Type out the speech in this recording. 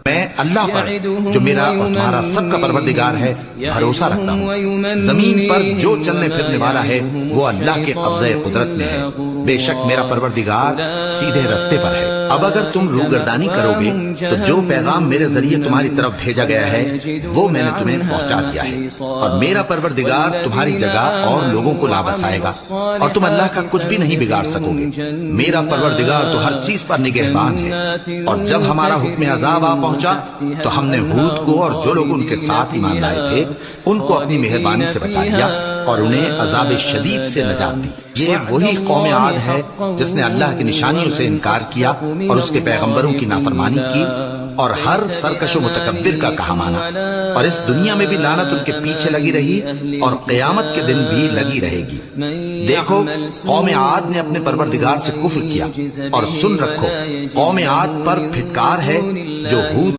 میں اللہ پر جو میرا اور تمہارا سب کا پروردگار ہے بھروسہ رکھتا ہوں۔ زمین پر جو چلنے پھرنے والا ہے وہ اللہ کے قبضہ قدرت میں ہے، بے شک میرا پروردگار سیدھے رستے پر ہے۔ اب اگر تم روگردانی کرو گے تو جو پیغام میرے ذریعے تمہاری طرف بھیجا گیا ہے وہ میں نے تمہیں پہنچا دیا ہے، اور میرا پروردگار تمہاری جگہ اور لوگوں کو لا بسائے گا، اور تم اللہ کا کچھ بھی نہیں بگاڑ سکو گے۔ میرا پروردگار تو ہر چیز پر نگہبان ہے۔ اور جب ہمارا حکم عذاب آ پہنچا تو ہم نے ہود کو اور جو لوگ ان کے ساتھ ایمان لائے تھے ان کو اپنی مہربانی سے بچا لیا اور انہیں عذاب شدید سے نجات دی۔ یہ وہی قوم عاد ہے جس نے اللہ کی نشانیوں سے انکار کیا اور اس کے پیغمبروں کی نافرمانی کی اور ہر سرکش و متکبر کا کہا مانا، اور اس دنیا میں بھی لعنت ان کے پیچھے لگی رہی اور قیامت کے دن بھی لگی رہے گی۔ دیکھو قوم عاد نے اپنے پروردگار سے کفر کیا، اور سن رکھو قوم عاد پر پھٹکار ہے جو ہود